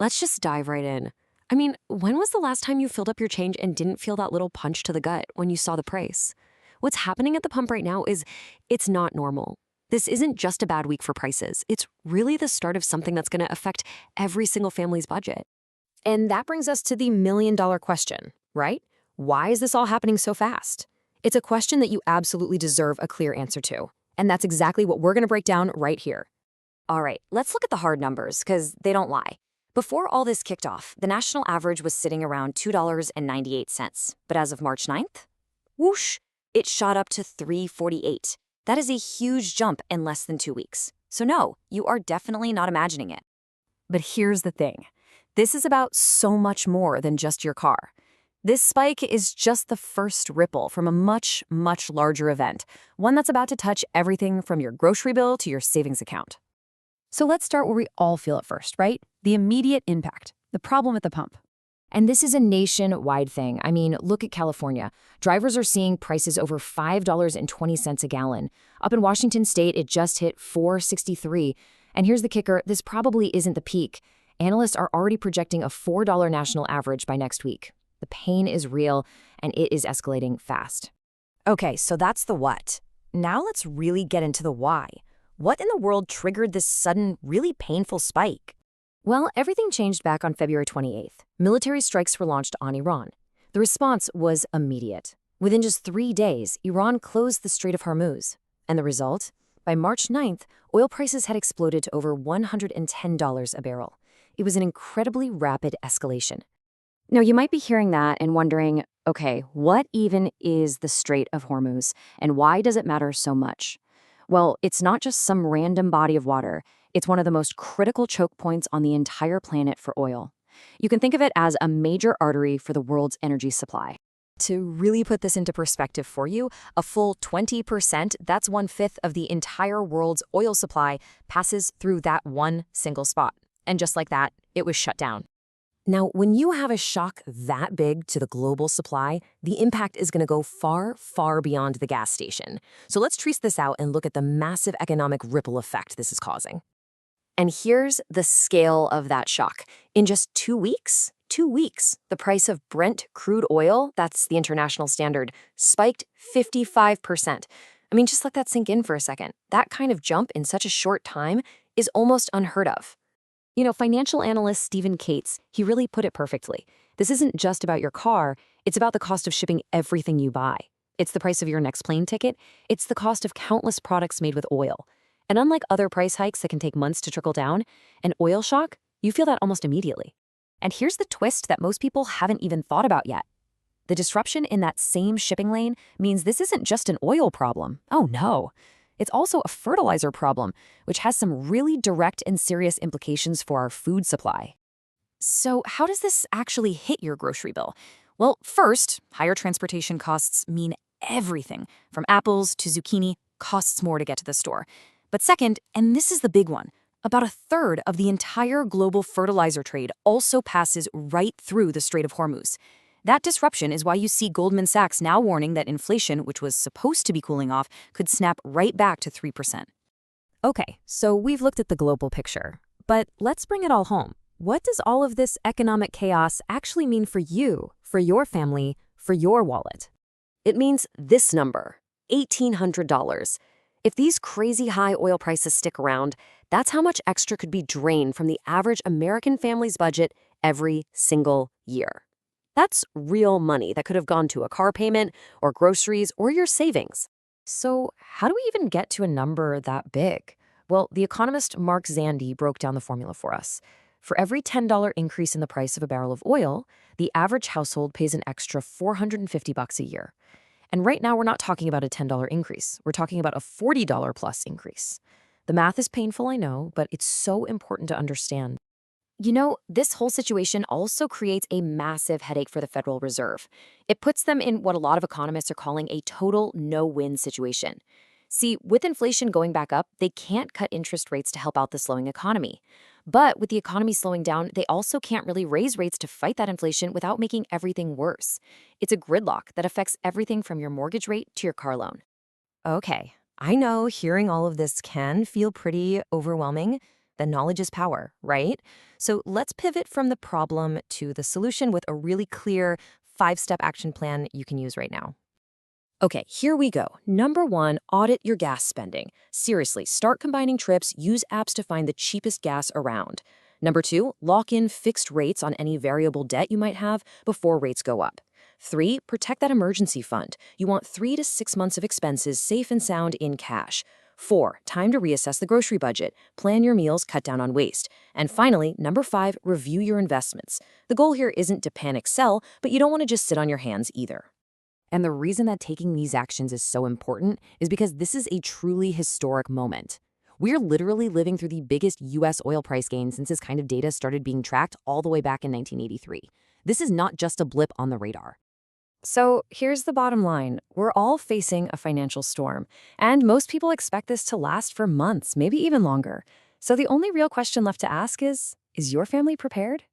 Let's just dive right in. I mean, when was the last time you filled up your change and didn't feel that little punch to the gut when you saw the price? What's happening at the pump right now is it's not normal. This isn't just a bad week for prices. It's really the start of something that's going to affect every single family's budget. And that brings us to the million-dollar question, right? Why is this all happening so fast? It's a question that you absolutely deserve a clear answer to. And that's exactly what we're going to break down right here. All right, let's look at the hard numbers, because they don't lie. Before all this kicked off, the national average was sitting around $2.98. But as of March 9th, whoosh, it shot up to $3.48. That is a huge jump in less than 2 weeks. So no, you are definitely not imagining it. But here's the thing. This is about so much more than just your car. This spike is just the first ripple from a much, much larger event, one that's about to touch everything from your grocery bill to your savings account. So let's start where we all feel it first, right? The immediate impact, the problem at the pump. And this is a nationwide thing. I mean, look at California. Drivers are seeing prices over $5.20 a gallon. Up in Washington state, it just hit $4.63. And here's the kicker, this probably isn't the peak. Analysts are already projecting a $4 national average by next week. The pain is real, and it is escalating fast. Okay, so that's the what. Now let's really get into the why. What in the world triggered this sudden, really painful spike? Well, everything changed back on February 28th. Military strikes were launched on Iran. The response was immediate. Within just 3 days, Iran closed the Strait of Hormuz. And the result? By March 9th, oil prices had exploded to over $110 a barrel. It was an incredibly rapid escalation. Now, you might be hearing that and wondering, okay, what even is the Strait of Hormuz, and why does it matter so much? Well, it's not just some random body of water. It's one of the most critical choke points on the entire planet for oil. You can think of it as a major artery for the world's energy supply. To really put this into perspective for you, a full 20%, that's 1/5 of the entire world's oil supply, passes through that one single spot. And just like that, it was shut down. Now, when you have a shock that big to the global supply, the impact is going to go far, far beyond the gas station. So let's trace this out and look at the massive economic ripple effect this is causing. And here's the scale of that shock. In just 2 weeks, the price of Brent crude oil, that's the international standard, spiked 55%. I mean, just let that sink in for a second. That kind of jump in such a short time is almost unheard of. You know, financial analyst Stephen Cates, he really put it perfectly. This isn't just about your car, it's about the cost of shipping everything you buy. It's the price of your next plane ticket, it's the cost of countless products made with oil. And unlike other price hikes that can take months to trickle down, an oil shock, you feel that almost immediately. And here's the twist that most people haven't even thought about yet. The disruption in that same shipping lane means this isn't just an oil problem. Oh no. It's also a fertilizer problem, which has some really direct and serious implications for our food supply. So how does this actually hit your grocery bill? Well, first, higher transportation costs mean everything from apples to zucchini costs more to get to the store. But second, and this is the big one, about 1/3 of the entire global fertilizer trade also passes right through the Strait of Hormuz. That disruption is why you see Goldman Sachs now warning that inflation, which was supposed to be cooling off, could snap right back to 3%. Okay, so we've looked at the global picture, but let's bring it all home. What does all of this economic chaos actually mean for you, for your family, for your wallet? It means this number, $1,800. If these crazy high oil prices stick around, that's how much extra could be drained from the average American family's budget every single year. That's real money that could have gone to a car payment or groceries or your savings. So how do we even get to a number that big? Well, the economist Mark Zandi broke down the formula for us. For every $10 increase in the price of a barrel of oil, the average household pays an extra $450 a year. And right now, we're not talking about a $10 increase. We're talking about a $40 plus increase. The math is painful, I know, but it's so important to understand. You know, this whole situation also creates a massive headache for the Federal Reserve. It puts them in what a lot of economists are calling a total no-win situation. See, with inflation going back up, they can't cut interest rates to help out the slowing economy. But with the economy slowing down, they also can't really raise rates to fight that inflation without making everything worse. It's a gridlock that affects everything from your mortgage rate to your car loan. Okay, I know hearing all of this can feel pretty overwhelming, then knowledge is power, right? So let's pivot from the problem to the solution with a really clear 5-step action plan you can use right now. Okay, here we go. Number 1, audit your gas spending. Seriously, start combining trips, use apps to find the cheapest gas around. Number 2, lock in fixed rates on any variable debt you might have before rates go up. 3, protect that emergency fund. You want 3 to 6 months of expenses safe and sound in cash. 4, time to reassess the grocery budget. Plan your meals, cut down on waste. And finally, number 5, review your investments. The goal here isn't to panic sell, but you don't want to just sit on your hands either. And the reason that taking these actions is so important is because this is a truly historic moment. We're literally living through the biggest U.S. oil price gain since this kind of data started being tracked all the way back in 1983. This is not just a blip on the radar. So here's the bottom line. We're all facing a financial storm, and most people expect this to last for months, maybe even longer. So the only real question left to ask is your family prepared?